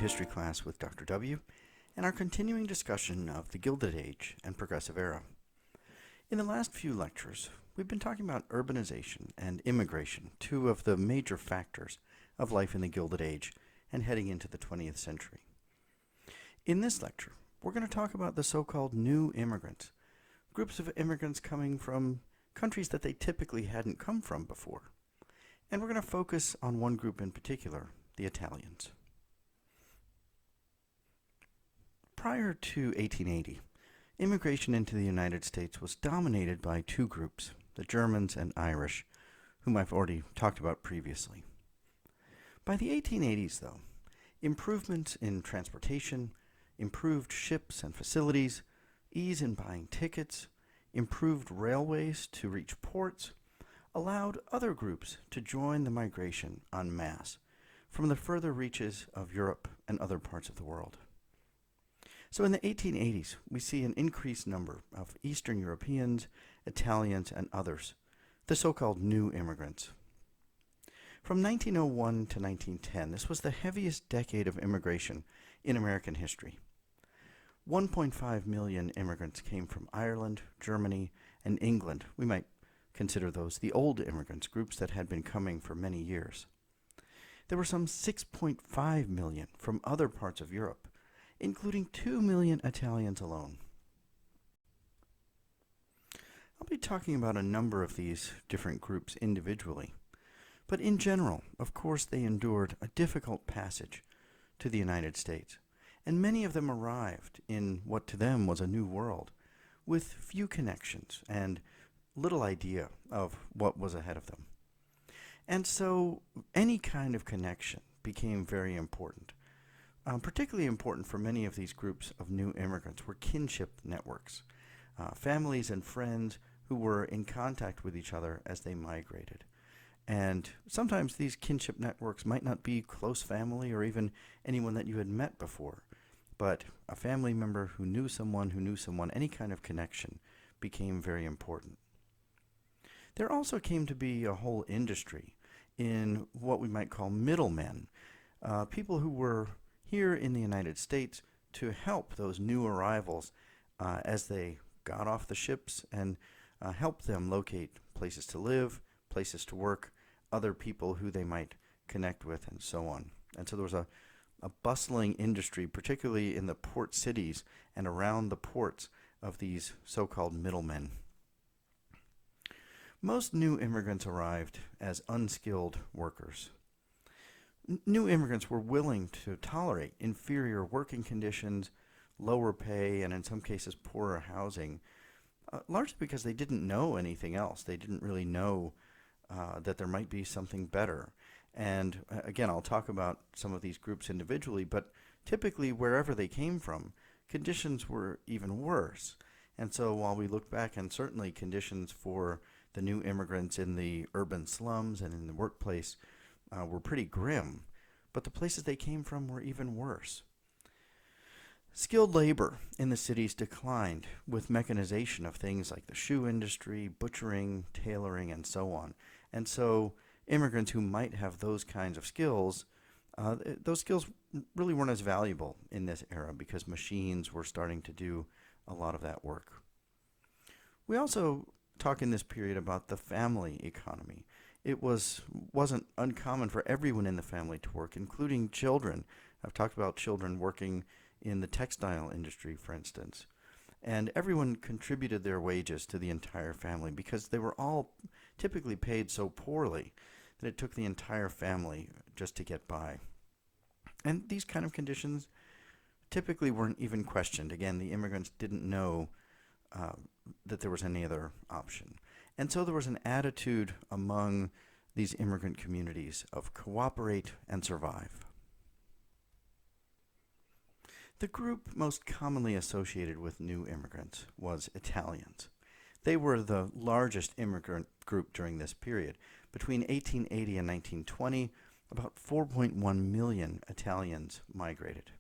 history class with Dr. W and our continuing discussion of the Gilded Age and Progressive Era. In the last few lectures, we've been talking about urbanization and immigration, two of the major factors of life in the Gilded Age and heading into the 20th century. In this lecture, we're going to talk about the so-called new immigrants, groups of immigrants coming from countries that they typically hadn't come from before. And we're going to focus on one group in particular, the Italians. Prior to 1880, immigration into the United States was dominated by two groups, the Germans and Irish, whom I've already talked about previously. By the 1880s, though, improvements in transportation, improved ships and facilities, ease in buying tickets, improved railways to reach ports, allowed other groups to join the migration en masse from the further reaches of Europe and other parts of the world. So in the 1880s, we see an increased number of Eastern Europeans, Italians, and others, the so-called new immigrants. From 1901 to 1910, this was the heaviest decade of immigration in American history. 1.5 million immigrants came from Ireland, Germany, and England. We might consider those the old immigrants, groups that had been coming for many years. There were some 6.5 million from other parts of Europe, including 2 million Italians alone. I'll be talking about a number of these different groups individually, but in general, of course, they endured a difficult passage to the United States, and many of them arrived in what to them was a new world, with few connections and little idea of what was ahead of them. And so any kind of connection became very important. Particularly important for many of these groups of new immigrants were kinship networks, families and friends who were in contact with each other as they migrated. And sometimes these kinship networks might not be close family or even anyone that you had met before, but a family member who knew someone, any kind of connection became very important. There also came to be a whole industry in what we might call middlemen, people who were here in the United States to help those new arrivals as they got off the ships and help them locate places to live, places to work, other people who they might connect with, and so on. And so there was a bustling industry, particularly in the port cities and around the ports of these so-called middlemen. Most new immigrants arrived as unskilled workers. New immigrants were willing to tolerate inferior working conditions, lower pay, and in some cases poorer housing, largely because they didn't know anything else. They didn't really know that there might be something better. And again, I'll talk about some of these groups individually, but typically wherever they came from, conditions were even worse. And so while we look back, and certainly conditions for the new immigrants in the urban slums and in the workplace were pretty grim, but the places they came from were even worse. Skilled labor in the cities declined with mechanization of things like the shoe industry, butchering, tailoring, and so on. And so immigrants who might have those kinds of skills, those skills really weren't as valuable in this era because machines were starting to do a lot of that work. We also talk in this period about the family economy. It wasn't uncommon for everyone in the family to work, including children. I've talked about children working in the textile industry, for instance. And everyone contributed their wages to the entire family because they were all typically paid so poorly that it took the entire family just to get by. And these kind of conditions typically weren't even questioned. Again, the immigrants didn't know that there was any other option. And so there was an attitude among these immigrant communities of cooperate and survive. The group most commonly associated with new immigrants was Italians. They were the largest immigrant group during this period. Between 1880 and 1920, about 4.1 million Italians migrated.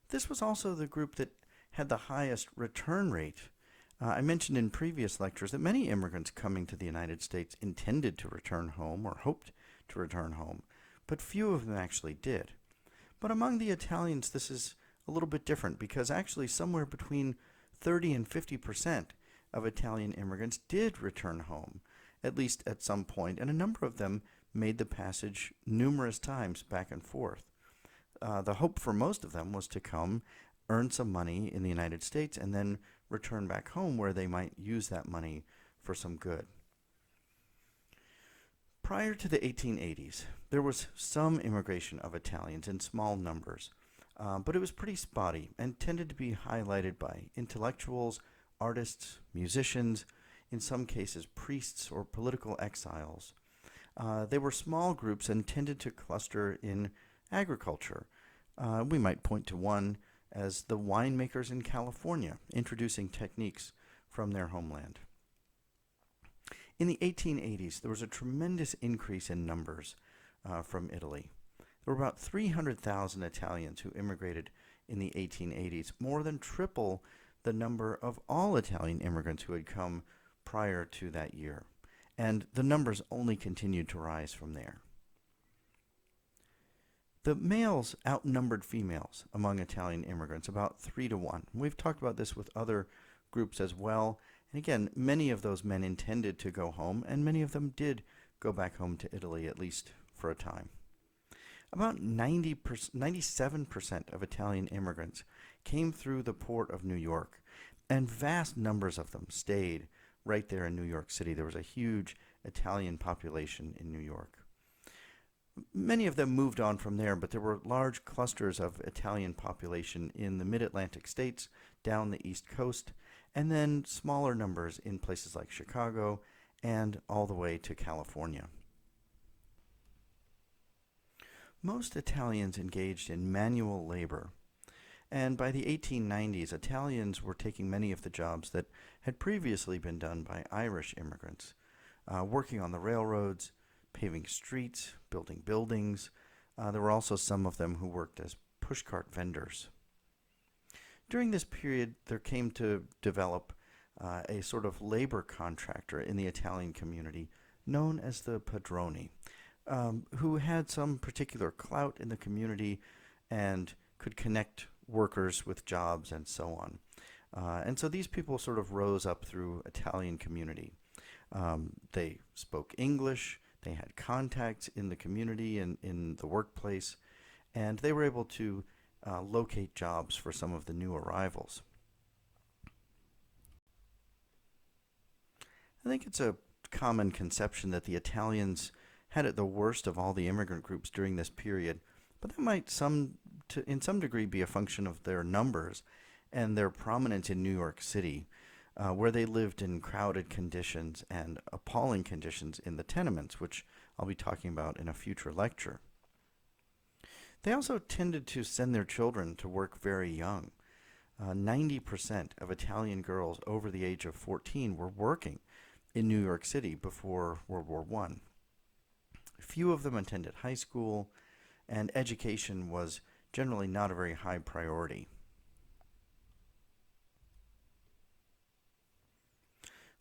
This was also the group that had the highest return rate. I mentioned in previous lectures that many immigrants coming to the United States intended to return home or hoped to return home, but few of them actually did. But among the Italians, this is a little bit different because actually somewhere between 30 and 50% of Italian immigrants did return home, at least at some point, and a number of them made the passage numerous times back and forth. The hope for most of them was to come, earn some money in the United States, and then return back home where they might use that money for some good. Prior to the 1880s, there was some immigration of Italians in small numbers, but it was pretty spotty and tended to be highlighted by intellectuals, artists, musicians, in some cases priests or political exiles. They were small groups and tended to cluster in agriculture. We might point to one as the winemakers in California, introducing techniques from their homeland. In the 1880s, there was a tremendous increase in numbers from Italy. There were about 300,000 Italians who immigrated in the 1880s, more than triple the number of all Italian immigrants who had come prior to that year. And the numbers only continued to rise from there. The males outnumbered females among Italian immigrants, about 3-1. We've talked about this with other groups as well. And again, many of those men intended to go home, and many of them did go back home to Italy, at least for a time. About 97% of Italian immigrants came through the port of New York, and vast numbers of them stayed right there in New York City. There was a huge Italian population in New York. Many of them moved on from there, but there were large clusters of Italian population in the mid-Atlantic states, down the East Coast, and then smaller numbers in places like Chicago and all the way to California. Most Italians engaged in manual labor, and by the 1890s, Italians were taking many of the jobs that had previously been done by Irish immigrants, working on the railroads, paving streets, building buildings. There were also some of them who worked as pushcart vendors. During this period, there came to develop a sort of labor contractor in the Italian community known as the padrone, who had some particular clout in the community and could connect workers with jobs and so on. And so these people sort of rose up through Italian community. They spoke English, they had contacts in the community and in the workplace, and they were able to locate jobs for some of the new arrivals. I think it's a common conception that the Italians had it the worst of all the immigrant groups during this period, but that might in some degree be a function of their numbers and their prominence in New York City, where they lived in crowded conditions and appalling conditions in the tenements, which I'll be talking about in a future lecture. They also tended to send their children to work very young. 90% of Italian girls over the age of 14 were working in New York City before World War I. Few of them attended high school, and education was generally not a very high priority.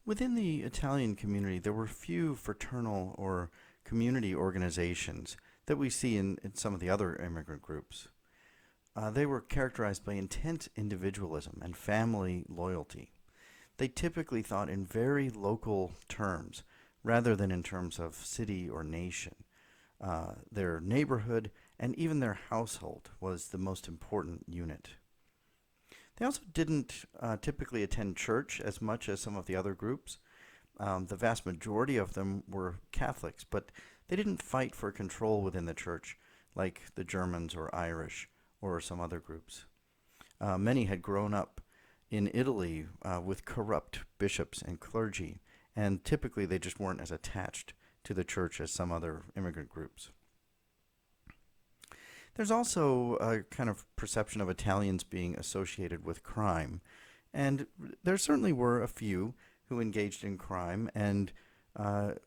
Within the Italian community, there were few fraternal or community organizations that we see in some of the other immigrant groups. They were characterized by intense individualism and family loyalty. They typically thought in very local terms rather than in terms of city or nation. Their neighborhood and even their household was the most important unit. They also didn't typically attend church as much as some of the other groups. The vast majority of them were Catholics, but they didn't fight for control within the church like the Germans or Irish or some other groups. Many had grown up in Italy with corrupt bishops and clergy, and typically they just weren't as attached to the church as some other immigrant groups. There's also a kind of perception of Italians being associated with crime, and there certainly were a few who engaged in crime, and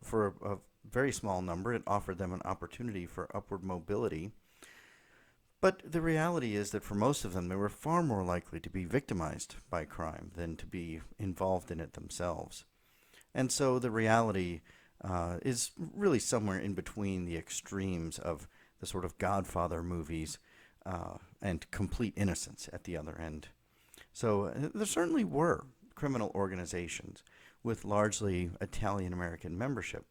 for a very small number, it offered them an opportunity for upward mobility. But the reality is that for most of them, they were far more likely to be victimized by crime than to be involved in it themselves. And so the reality is really somewhere in between the extremes of the sort of Godfather movies and complete innocence at the other end. So there certainly were criminal organizations with largely Italian American membership,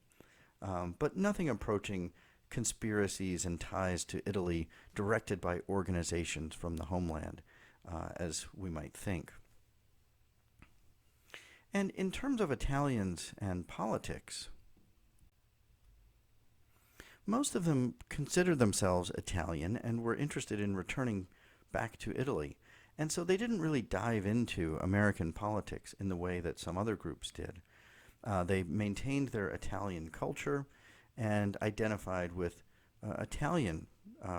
but nothing approaching conspiracies and ties to Italy directed by organizations from the homeland, as we might think. And in terms of Italians and politics, most of them considered themselves Italian and were interested in returning back to Italy. And so they didn't really dive into American politics in the way that some other groups did. They maintained their Italian culture and identified with Italian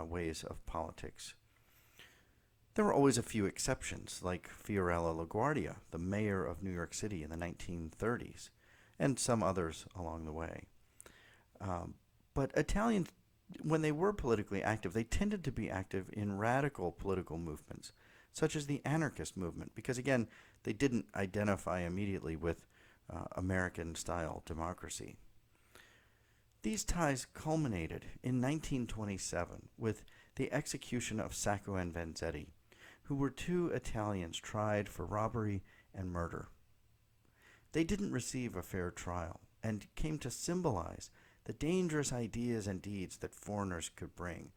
ways of politics. There were always a few exceptions, like Fiorello LaGuardia, the mayor of New York City in the 1930s, and some others along the way. But Italians, when they were politically active, they tended to be active in radical political movements, such as the anarchist movement, because again, they didn't identify immediately with American-style democracy. These ties culminated in 1927 with the execution of Sacco and Vanzetti, who were two Italians tried for robbery and murder. They didn't receive a fair trial and came to symbolize the dangerous ideas and deeds that foreigners could bring.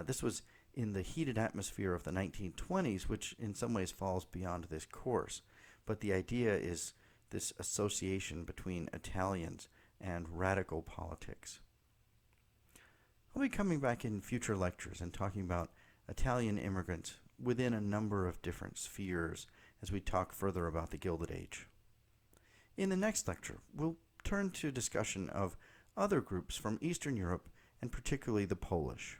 This was in the heated atmosphere of the 1920s, which in some ways falls beyond this course. But the idea is this association between Italians and radical politics. I'll be coming back in future lectures and talking about Italian immigrants within a number of different spheres as we talk further about the Gilded Age. In the next lecture, we'll turn to discussion of other groups from Eastern Europe and particularly the Polish.